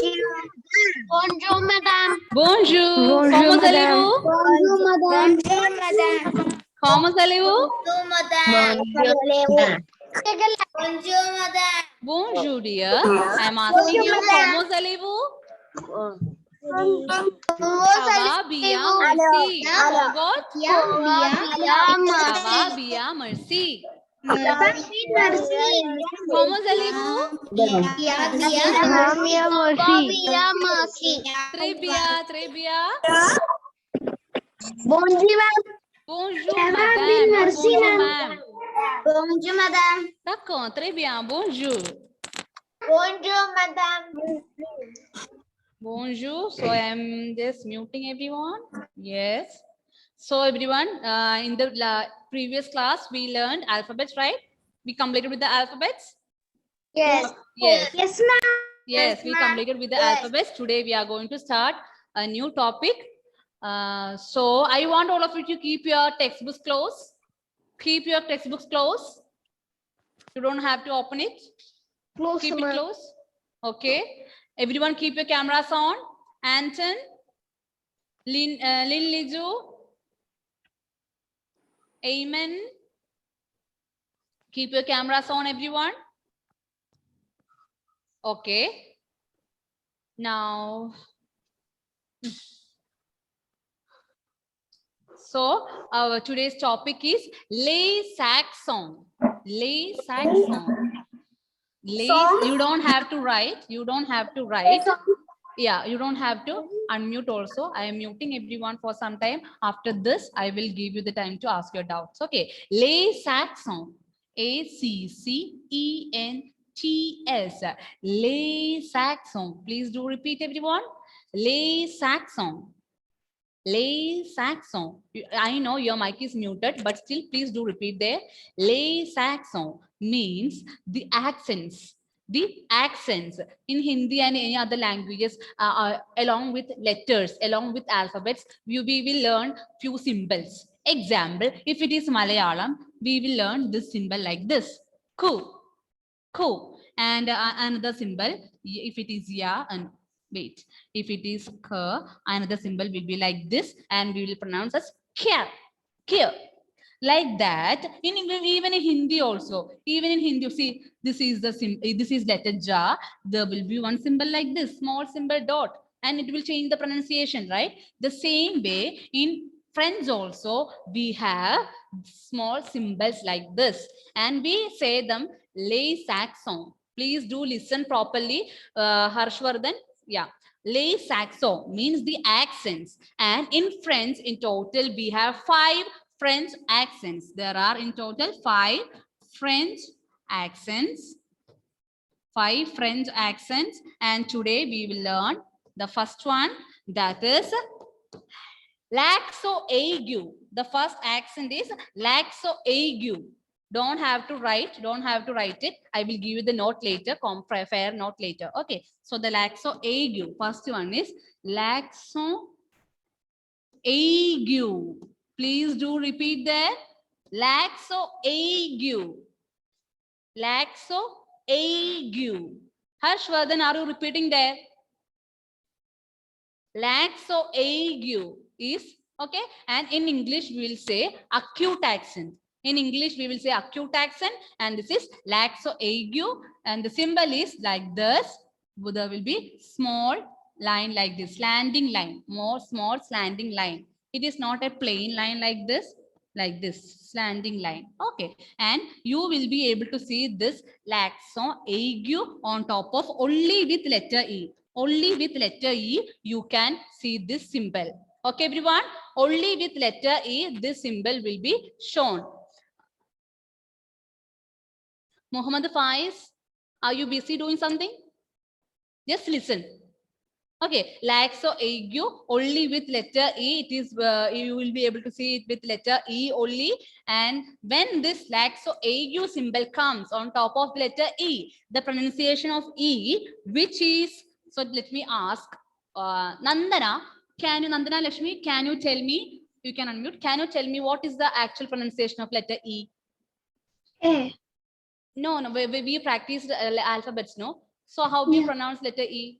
Bonjour, madame. Bonjour. Bonjour, Como madame. allez-vous? Bonjour, madame. Bonjour, madame. Como allez-vous? Bonjour, madame. Bonjour, madame. Bonjour, dear. I am asking you, como allez-vous? Ça va bien, merci. Forgot? Ça va bien, merci. Como allez-vous? Très bien, très bien. Bonjour, madame. Bonjour, madame. Bonjour, ma'am. Bonjour, madame. D'accord, très bien. Bonjour. Bonjour, madame. Bonjour. So I am just muting everyone. Yes. So everyone, in the previous class, we learned alphabets, right? We completed with the alphabets. Yes. Yes. Yes, ma'am. Yes, we ma'am. completed with the Yes. alphabets. Today we are going to start a new topic. So I want all of you to keep your textbooks close. Keep your textbooks close. You don't have to open it. Close, Keep it close. Okay. Everyone keep your cameras on. Anton, Lin Liju, Amen. Keep your cameras on, everyone. Okay. Now, so our today's topic is lay sax song. Lay sax song. Lay, you don't have to write. You don't have to write. Yeah, you don't have to unmute also. I am muting everyone for some time. After this, I will give you the time to ask your doubts. Okay. Lay sax song. ACCENTS. Lay sax song. Please do repeat, everyone. Lay sax song. Lay sax song. I know your mic is muted, but still please do repeat there. Lay sax song means the accents. The accents in Hindi and any other languages, along with letters, along with alphabets, we will learn few symbols. Example, if it is Malayalam, we will learn this symbol like this. Ku, ku. And another symbol, if it is ya, and wait, if it is ka, another symbol will be like this, and we will pronounce as kya, kya. Like that, even in Hindi also, even in Hindi, see, this is the this is letter ja. There will be one symbol like this, small symbol dot, and it will change the pronunciation, right? The same way in French also, we have small symbols like this, and we say them lay sax song. Please do listen properly, Harshvardhan. Yeah. Lay saxo means the accents, and in French, in total, we have 5 French accents. There are in total 5 French accents. 5 French accents, and today we will learn the first one, that is laxo aigu. The first accent is laxo aigu. Don't have to write it. I will give you the note later, fair note later. Okay, so the laxo aigu, first one is laxo aigu. Please do repeat there. Laxo aigu. Laxo aigu. Harshvardhan, are you repeating there? Laxo aigu is okay, and in English we will say acute accent. In English we will say acute accent, and this is laxo aigu, and the symbol is like this. There will be small line like this, slanting line, more small slanting line. It is not a plain line like this, slanting line. Okay, and you will be able to see this laxo aigu on top of only with letter E. Only with letter E you can see this symbol. Okay, everyone, only with letter E this symbol will be shown. Muhammad Faiz, are you busy doing something? Just listen. Okay, laxo aigu only with letter E. It is you will be able to see it with letter E only. And when this laxo aigu symbol comes on top of letter E, the pronunciation of E, which is, so let me ask Nandana. Nandana Lakshmi, can you tell me? You can unmute. Can you tell me what is the actual pronunciation of letter E? No, we practiced alphabets, no? So how do you pronounce letter E?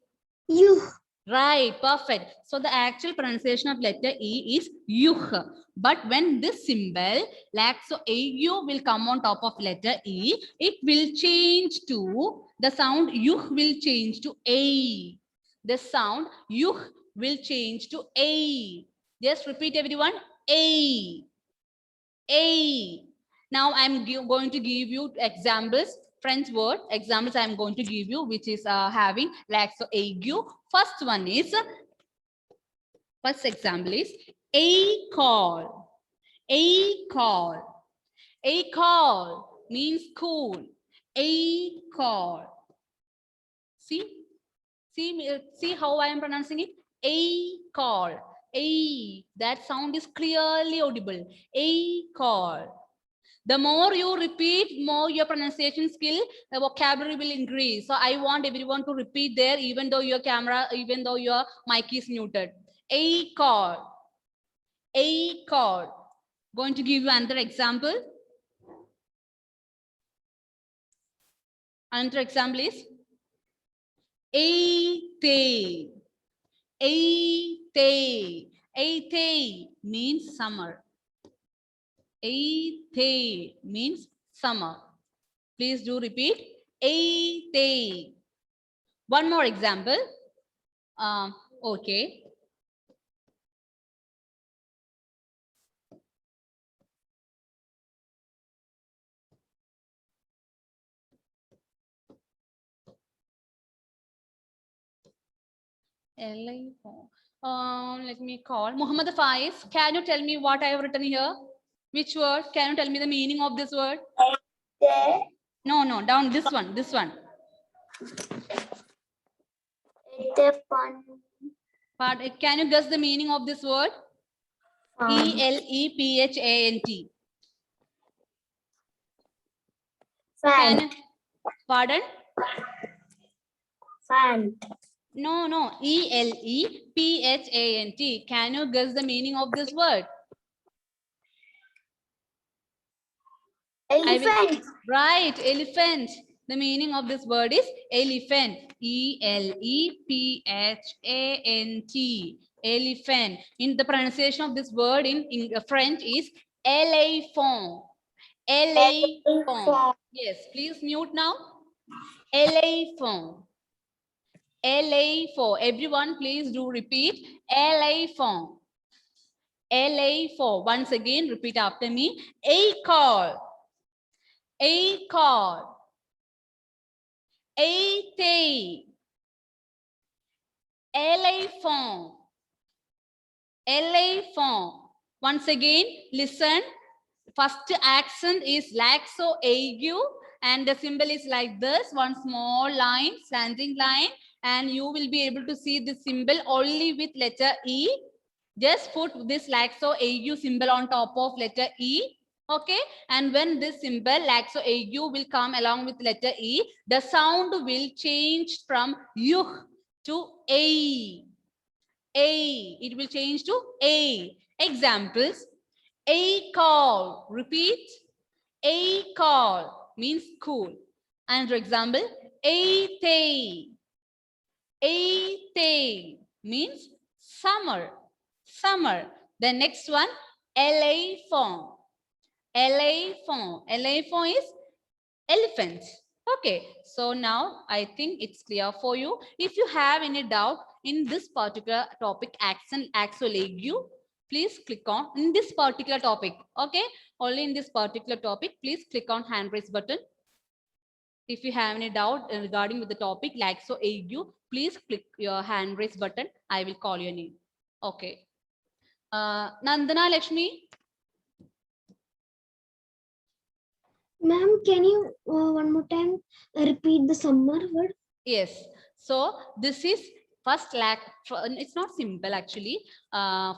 You. Right, perfect. So the actual pronunciation of letter E is yuh. But when this symbol, laxo AU will come on top of letter E, it will change to, the sound yuh will change to A. The sound yuh will change to A. Just repeat everyone, A. A. Now I'm going to give you examples, French word examples I'm going to give you, which is having laxo ague. First example is a call. A call. A call means cool. A call. See how I am pronouncing it? A call. A. That sound is clearly audible. A call. The more you repeat, more your pronunciation skill, the vocabulary will increase. So I want everyone to repeat there, even though your camera, even though your mic is muted. A call. A call. Going to give you another example. Another example is Aite. Aite. Aite means summer. Aite means summer. Please do repeat. Aite. One more example. Okay. Let me call Muhammad Faiz. Can you tell me what I have written here? Which word? Can you tell me the meaning of this word? No, down this one. This one. But can you guess the meaning of this word? ELEPHANT. Fan. Pardon? Fan. No. ELEPHANT. Can you guess the meaning of this word? Elephant. Right, elephant. The meaning of this word is elephant. ELEPHANT. Elephant. In the pronunciation of this word in French is éléphant. Éléphant. Yes, please mute now. Éléphant. Éléphant. Everyone, please do repeat. Éléphant. Éléphant. Once again, repeat after me. A call. A call. Aite. Elephant. Elephant. Once again, listen. First accent is laxo ague, and the symbol is like this, one small line, slanting line, and you will be able to see this symbol only with letter E. Just put this laxo ague symbol on top of letter E. Okay, and when this symbol laxo ague will come along with letter E, the sound will change from yuh to A. A. It will change to A. Examples. A call. Repeat. A call means cool. Another example. Aite. Aite means summer. Summer. The next one. Elephant. Elephant. Elephant is elephant. Okay, so now I think it's clear for you. If you have any doubt in this particular topic, accent, axo ague, please click on in this particular topic. Okay, only in this particular topic, please click on hand raise button. If you have any doubt regarding with the topic laxo ague, please click your hand raise button. I will call your name. Okay. Nandana Lakshmi. Ma'am, can you one more time repeat the summer word? Yes. So this is first it's not simple actually.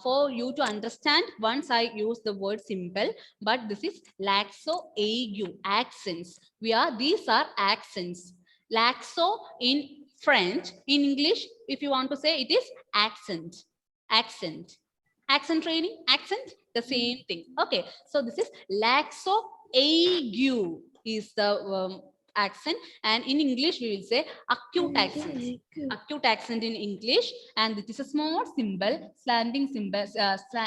For you to understand, once I use the word simple, but this is laxo ague, accents. These are accents. Laxo in French, in English, if you want to say, it is accent. Accent. Accent training, accent, the same thing. Okay. So this is laxo ague is the accent, and in English we will say acute accent. Acute accent in English, and it is a small symbol, slanting symbol,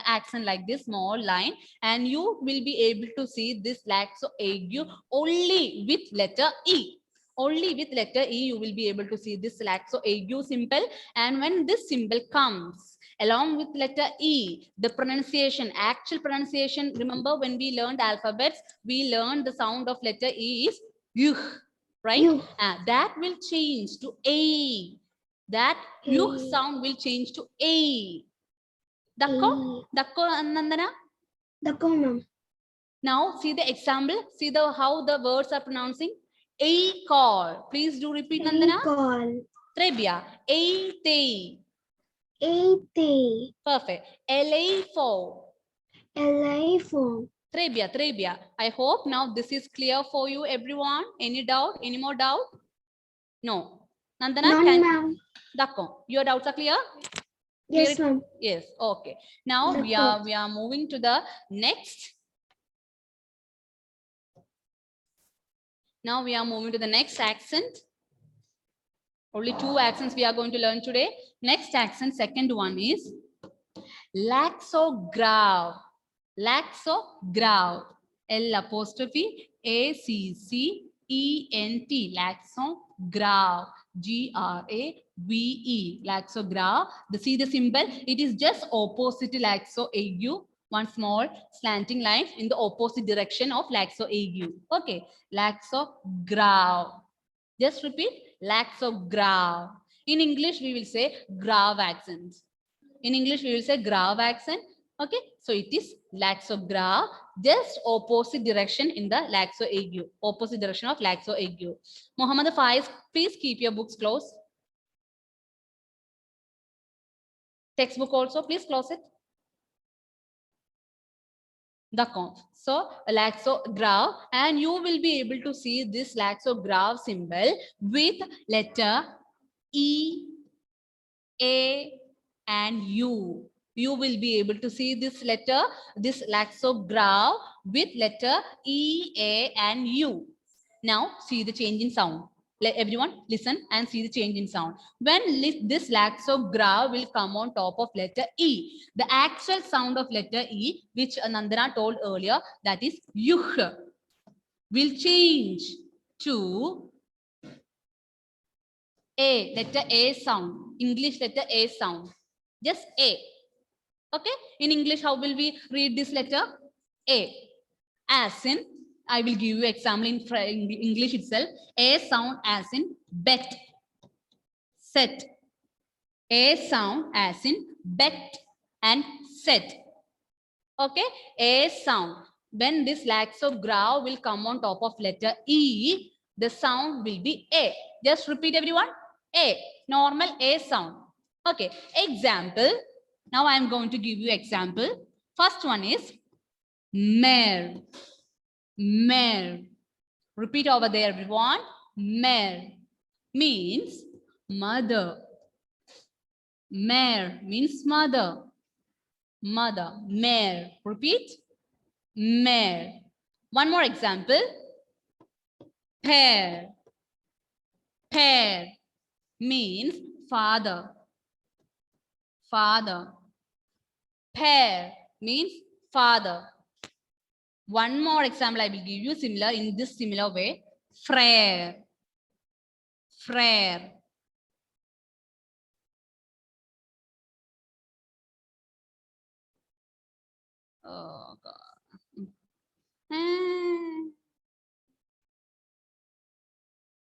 accent like this small line, and you will be able to see this laxo ague only with letter E. Only with letter E you will be able to see this laxo ague symbol, and when this symbol comes along with letter E, the pronunciation, actual pronunciation, remember when we learned alphabets, we learned the sound of letter E is yuh, right? That will change to A. That yuh sound will change to A. Dakko? Dakko, Nandana? Dakko, ma'am. Now see the example. See the how the words are pronouncing. A call. Please do repeat, Nandana. Call. Trebia. A te. A. Perfect. LA for. LA for. Trebia, Trebia. I hope now this is clear for you, everyone. Any doubt? Any more doubt? No. Nandana, None, ma'am. Dakko. Your doubts are clear? Yes, ma'am. Yes. Okay. Now we are moving to the next. Now we are moving to the next accent. Only 2 accents we are going to learn today. Next accent, second one is laxograph. Laxograph. L apostrophe A-C-C-E-N-T. Laxograph. G-R-A-V-E. Laxograph. See the symbol? It is just opposite to laxo ague. One small slanting line in the opposite direction of laxo ague. Okay. Laxograph. Just repeat. Laxograph. In English, we will say grave accent. In English, we will say grave accent. Okay, so it is laxograph, just opposite direction in the laxo ague, opposite direction of laxo ague. Muhammad Faiz, please keep your books closed. Textbook also, please close it. So laxograph, and you will be able to see this laxograph symbol with letter E, A, and U. You will be able to see this letter, this laxograph with letter E, A, and U. Now see the change in sound. Let everyone listen and see the change in sound. When this laxograph will come on top of letter E, the actual sound of letter E, which Nandana told earlier, that is yuh, will change to A, letter A sound, English letter A sound, just A. Okay, in English, how will we read this letter? A. As in, I will give you example in English itself. A sound as in bet, set. A sound as in bet and set. Okay, A sound. When this laxograph will come on top of letter E, the sound will be A. Just repeat, everyone. A, normal A sound. Okay, example. Now I am going to give you example. First one is mare. Mare. Repeat over there, everyone. Mare means mother. Mare means mother. Mother. Mare. Repeat. Mare. One more example. Pear. Pear means father. Father. Pear means father. One more example I will give you similar in this similar way. Frere. Frere. Oh God.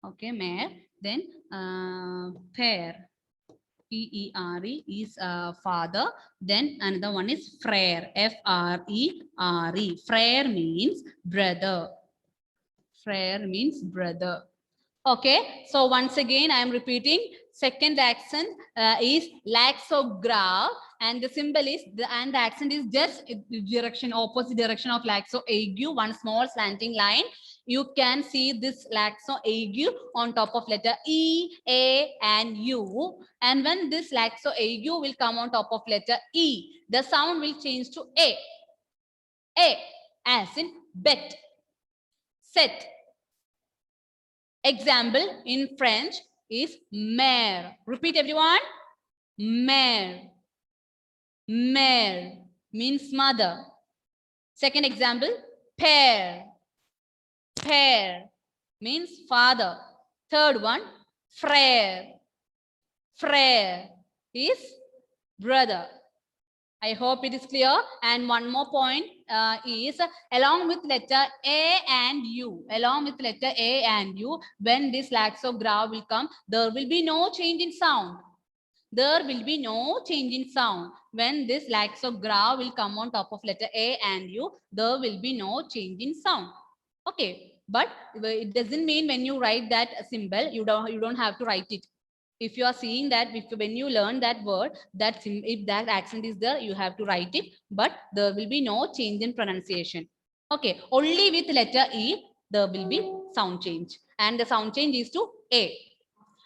Okay, mare. Then pear. P-E-R-E is father. Then another one is frere. F-R-E-R-E. Frere means brother. Frere means brother. Okay, so once again, I am repeating. Second accent is laxograph, and the symbol is the accent is just direction, opposite direction of laxo ague. One small slanting line. You can see this laxo ague on top of letter E, A, and U. And when this laxo ague will come on top of letter E, the sound will change to A. A, as in bet, set. Example in French is mère. Repeat everyone. Mère. Mère means mother. Second example, père. Père means father. Third one, frère. Frère is brother. I hope it is clear. And one more point is along with letter A and U. Along with letter A and U, when this laxo gra will come, there will be no change in sound. There will be no change in sound. When this laxo gra will come on top of letter A and U, there will be no change in sound. Okay, but it doesn't mean when you write that symbol, you don't have to write it. If you are seeing that, when you learn that word, if that accent is there, you have to write it, but there will be no change in pronunciation. Okay, only with letter E, there will be sound change. And the sound change is to A.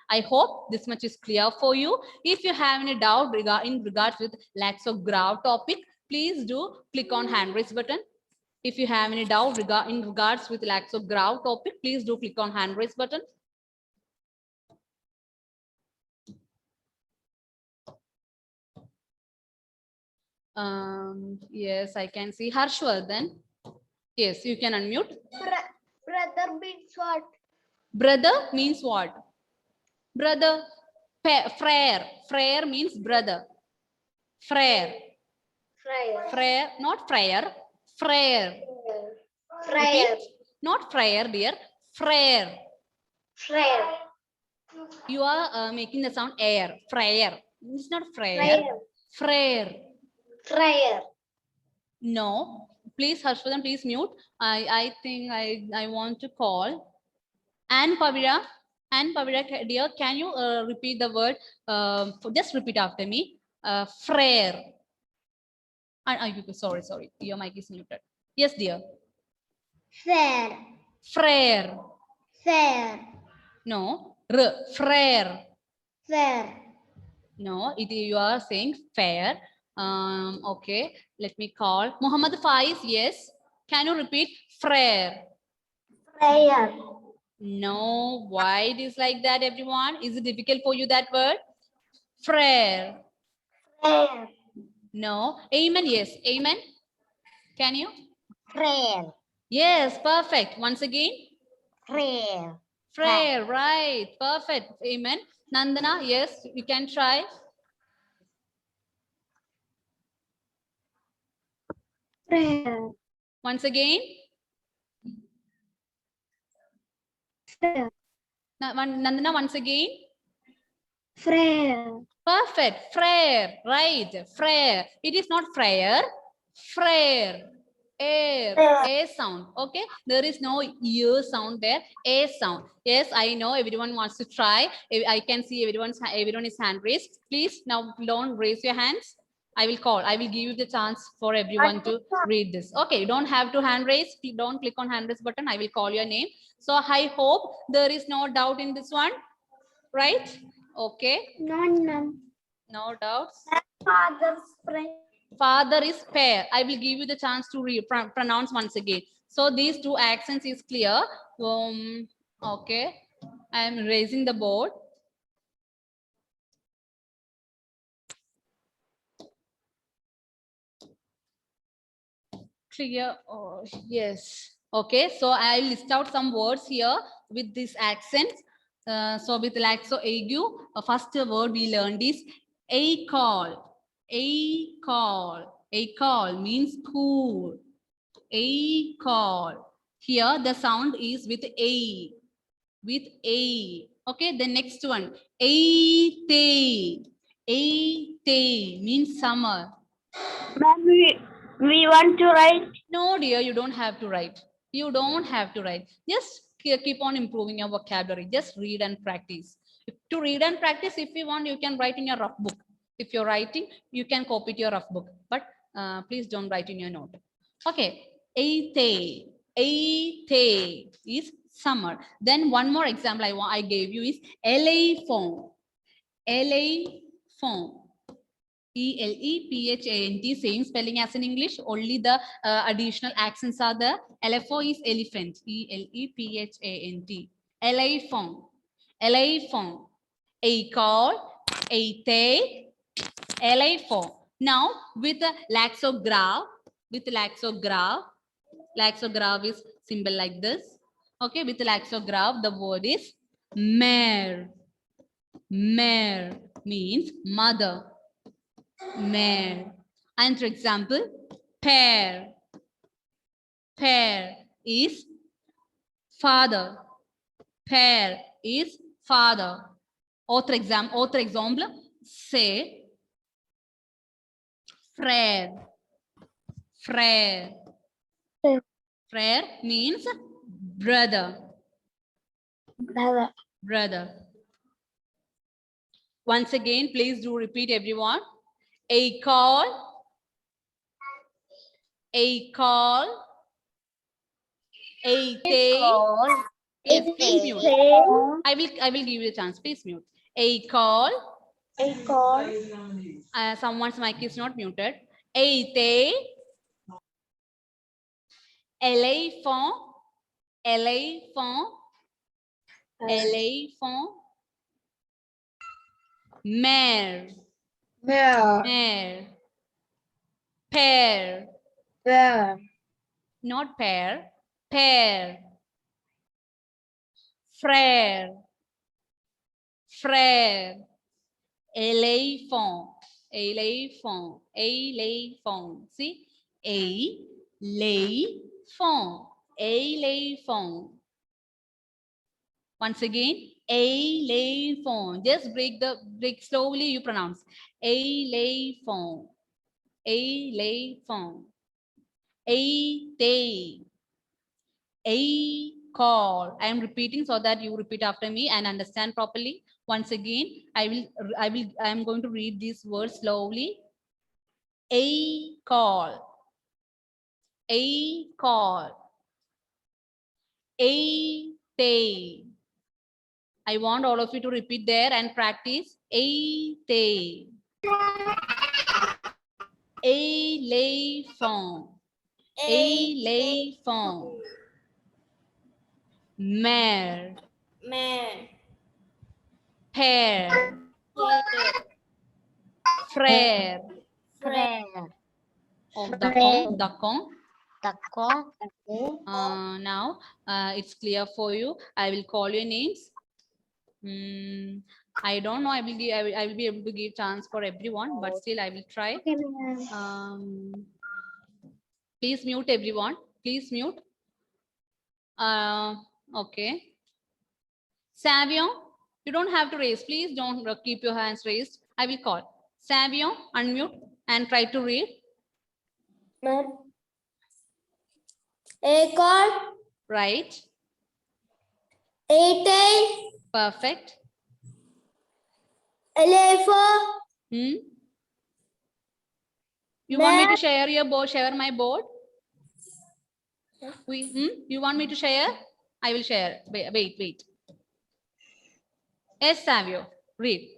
I hope this much is clear for you. If you have any doubt in regards with laxo gra topic, please do click on hand raise button. If you have any doubt in regards with laxo gra topic, please do click on hand raise button. Yes, I can see Harshvardhan. Yes, you can unmute. Brother means what? Brother means what? Brother. Frère. Frère means brother. Frère. Frère. Frère, not frère. Frère. Frère. Repeat. Not frère, dear. Frère. Frère. You are making the sound air. Frère. It's not frère. Frère. Frère. No. Please, Harshvardhan, please mute. I think I want to call. And Pavira. And Pavira, dear, can you repeat the word? Just repeat after me. Frère. Sorry. Your mic is muted. Yes, dear. Frère. Frère. Frère. No. Frère. Frère. No, you are saying fair. Okay, let me call. Muhammad Faiz, yes. Can you repeat? Frère. Frère. No, why it is like that, everyone? Is it difficult for you, that word? Frère. Frère. No. Amen, yes. Amen. Can you? Frère. Yes, perfect. Once again. Frère. Frère, right. Perfect. Amen. Nandana, yes, you can try. Frère. Once again. Frère. Nandana, once again. Frère. Perfect. Frère. Right. Frère. It is not frère. Frère. Air. A sound. Okay. There is no ear sound there. A sound. Yes, I know everyone wants to try. I can see everyone is hand raised. Please now don't raise your hands. I will call. I will give you the chance for everyone to read this. Okay. You don't have to hand raise. Don't click on hand raise button. I will call your name. So I hope there is no doubt in this one. Right? Okay. None. No doubts. Father's friend. Father is pair. I will give you the chance to pronounce once again. So these two accents is clear. Okay. I am raising the board. Clear. Oh, yes. Okay. So I'll list out some words here with this accent. So with laxo ague, first word we learned is a call. A call. A call means cool. A call. Here the sound is with A. With A. Okay, the next one. A-te. A-te means summer. Ma'am, we want to write. No, dear, you don't have to write. You don't have to write. Just keep on improving your vocabulary. Just read and practice. To read and practice, if you want, you can write in your rough book. If you're writing, you can copy to your rough book. But please don't write in your note. Okay. Eite. Eite is summer. Then one more example I gave you is elephant. Elephant. E-L-E-P-H-A-N-T, same spelling as in English, only the additional accents are there. LFO is elephant, E-L-E-P-H-A-N-T. Elephant. Elephant. École. Été. Elephant. Now with the laxograph. With laxograph. Laxograph is symbol like this. Okay, with laxograph, the word is mère. Mère means mother. Mère. And for example, père. Père is father. Père is father. Autre exemple, c'est frère. Frère. Frère. Frère means brother. Brother. Brother. Once again, please do repeat everyone. École. École. Été. Yes, please mute. I will give you a chance. Please mute. École. École. Someone's mic is not muted. Été. Éléphant. Éléphant. Éléphant. Mère. Mère. Mère. Père. Père. Not pair. Père. Frère. Frère. Éléphant. Éléphant. Éléphant. See? Éléphant. Éléphant. Once again, éléphant. Just break slowly you pronounce. Éléphant. Éléphant. Été. École. I am repeating so that you repeat after me and understand properly. Once again, I am going to read these words slowly. École. École. Été. I want all of you to repeat there and practice. Été. Éléphant. Éléphant. Mère. Mère. Père. Frère. Frère. Oh, d'accord. D'accord. Now it's clear for you. I will call your names. I don't know. I will be able to give chance for everyone, but still I will try. Okay, ma'am. Please mute everyone. Please mute. Okay. Savion, you don't have to raise. Please don't keep your hands raised. I will call. Savion, unmute and try to read. Ma'am. École. Right. Été. Perfect. Éléphant. You want me to share your board? Share my board? You want me to share? I will share. Wait. Yes, Savio. Read.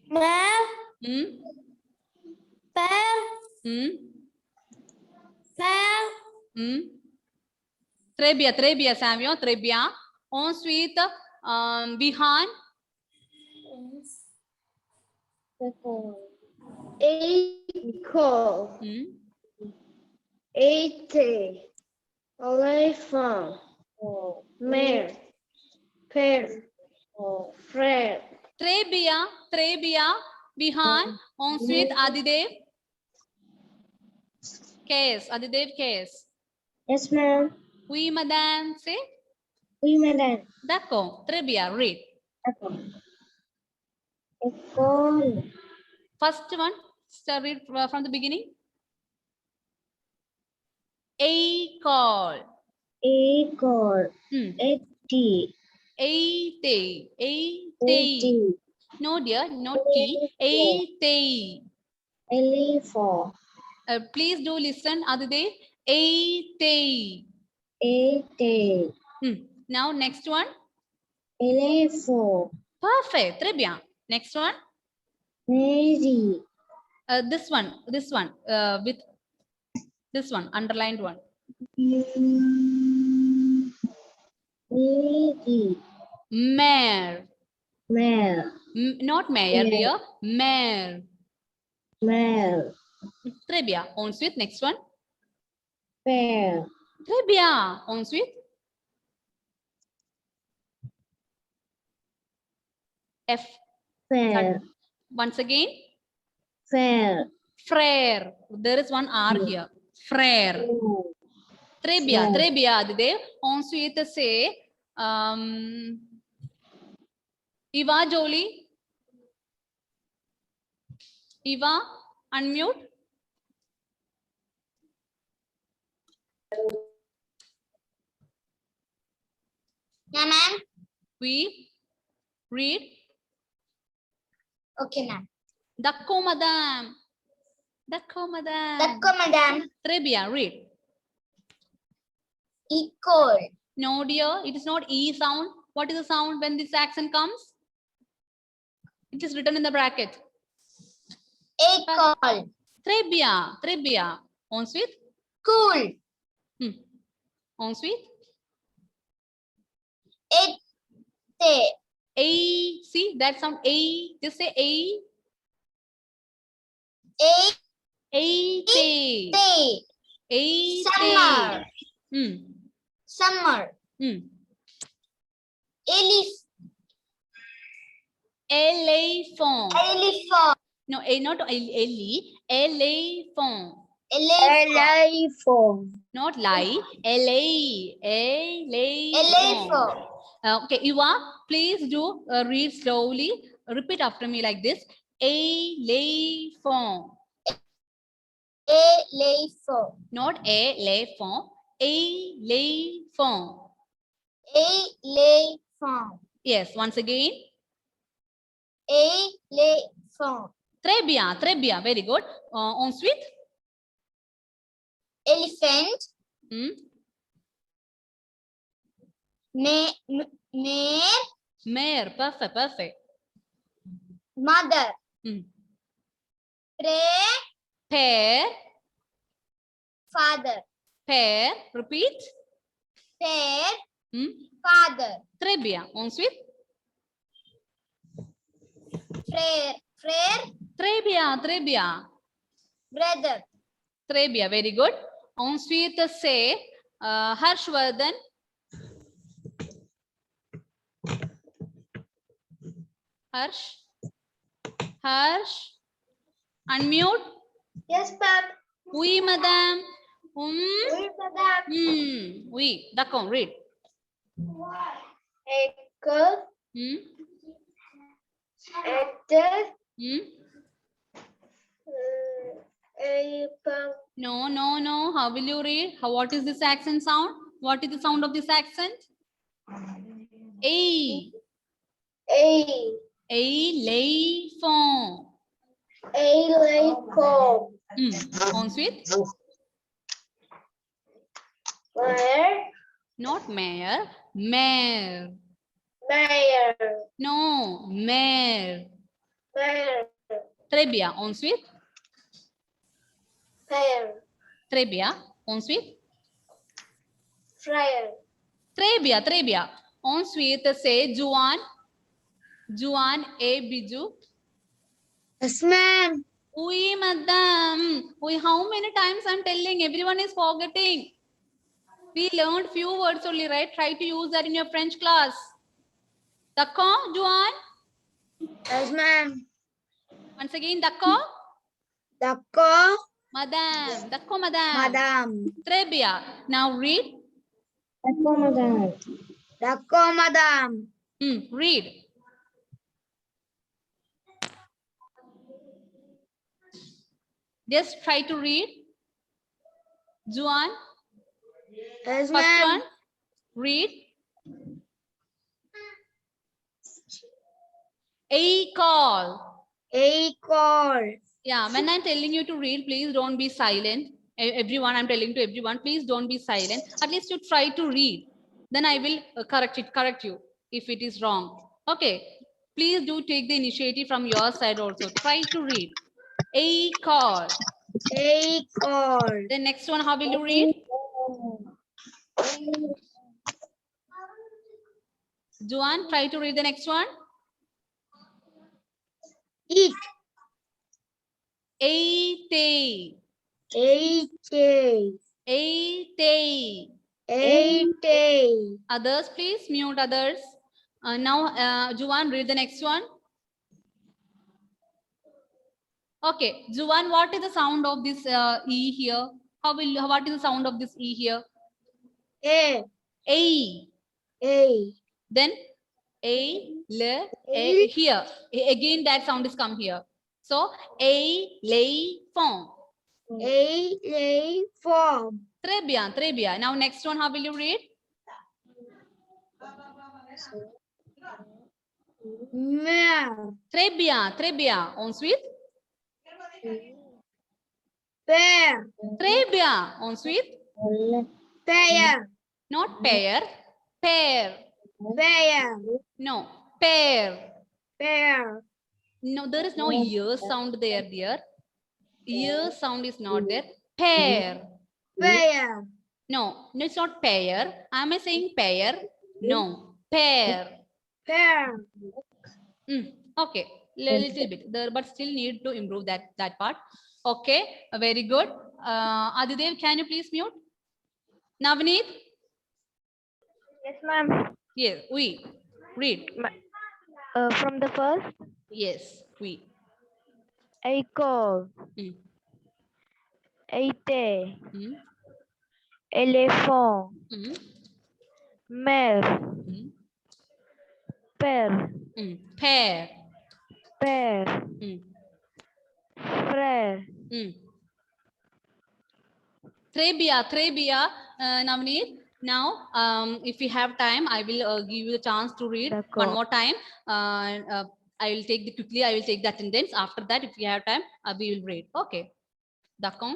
Mère. Père. Frère. Très bien, Savio. Très bien. Ensuite, behind. École. Été. Éléphant. Mère. Père. Frère. Très bien. Behind. Ensuite, Adidev. Case. Adidev case. Yes, ma'am. Oui, madame. Say. Oui, madame. D'accord. Très bien. Read. D'accord. École. First one. Start read from the beginning. École. École. Été. Été. No, dear. No T. Été. Éléphant. Please do listen, Adidev. Été. Été. Now, next one. Éléphant. Perfect. Très bien. Next one. Mairie. This one. With This one, underlined one. Mare. Mare. Not mayor, Mare. dear. Mare. Mare. Très bien. Ensuite, next one. Fair. Très bien. Ensuite. F. Fair. Once again. Fair. Frère. There is one R here. Frère. Très bien. Très bien, Adidev. Ensuite, say, Eva Jolie. Eva, unmute. Yeah, ma'am. We read. Okay, ma'am. D'accord, madame. D'accord, madame. D'accord, madam. Très bien. Read. Equal. No, dear. It is not E sound. What is the sound when this accent comes? It is written in the bracket. Equal. Très bien. Très bien. Ensuite. Cool. Ensuite. It. A. See that sound? A. Just say A. A. A. Summer. Summer. Elephant. Elephant. No, A not L-E. Elephant. Elephant. Not lie. Elephant. Elephant. Okay, Eva, please do read slowly. Repeat after me like this. Elephant. Elephant. Not elephant. Elephant. Elephant. Yes, once again. Elephant. Très bien, très bien. Very good. Ensuite. Elephant. Mare. Perfect, perfect. Mother. Pear. Father. Pear. Repeat. Pear. Father. Très bien. Ensuite. Frère. Très bien, très bien. Brother. Très bien, very good. Ensuite, say Harshvardhan. Harsh. Unmute. Yes, ma'am. Oui, madame. Oui, madame. Oui, d'accord, read. Echo. Actor. No. How will you read? What is this accent sound? What is the sound of this accent? A. Elephant. Elephant. Ensuite. Where? Not mayor. Mare. Mayor. No, mare. Mayor. Très bien. Ensuite. Fair. Très bien. Ensuite. Fryer. Très bien, très bien. Ensuite, say Juan. Juan A. Biju. Yes, ma'am. Oui, madam. Oui, how many times I'm telling? Everyone is forgetting. We learned few words only, right? Try to use that in your French class. D'accord, Juan? Yes, ma'am. Once again, d'accord? D'accord. Madame. D'accord, madame. Madame. Très bien. Now read. D'accord, madame. D'accord, madame. Read. Just try to read. Juan. Yes, First ma'am. one. Read. A call. A call. Yeah, when I'm telling you to read, please don't be silent. Everyone, I'm telling to everyone, please don't be silent. At least you try to read. Then I will correct you if it is wrong. Okay. Please do take the initiative from your side also. Try to read. A call. Acorn. The next one, how will you read? Juan, try to read the next one. Eat. Ate. Ate. Ate. Ate. Others, please mute others. Now, Juan, read the next one. Okay, Juan, what is the sound of this E here? What is the sound of this E here? A. A. A. Then a here. Again, that sound is come here. So a lay form. A. Lay form. Très bien, très bien. Now next one, how will you read? Mare. Très bien. Ensuite, Pear. très bien. Ensuite, Pear. not pear, pear. Pear. No, pear. Pear. No, there is no ear sound there, dear. Ear sound is not there. Pear. Pear. No, it's not pear. Am I saying pear? No, pear. Pear. Okay, little bit there, but still need to improve that part. Okay, very good. Adidev, can you please mute? Navneet? Yes, ma'am. Yes, we read. From the first, Yes, we. acorn, Mm. ate, Mm. elephant, Mm. mare, Mm. pear, Pear. pear, Mm. pear, Mm. Trebia, Navneet. Now, if we have time, I will give you the chance to read one D'accord. more time. I will take quickly. I will take the attendance. After that, if we have time, we will read. Okay. D'accord.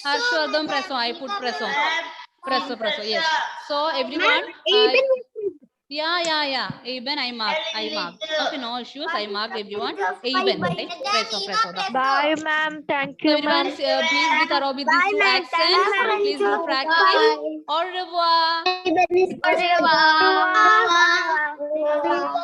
Harshvardhan Presso. I put Presso. Presso. Yes. So everyone. Yeah. Eben, I mark. Okay, no issues. I marked everyone. Eben, right? Presso. That's it. Bye, ma'am. Thank So you, everyone, ma'am. please be thorough with these two accents. Please do practice. Au revoir. Bye.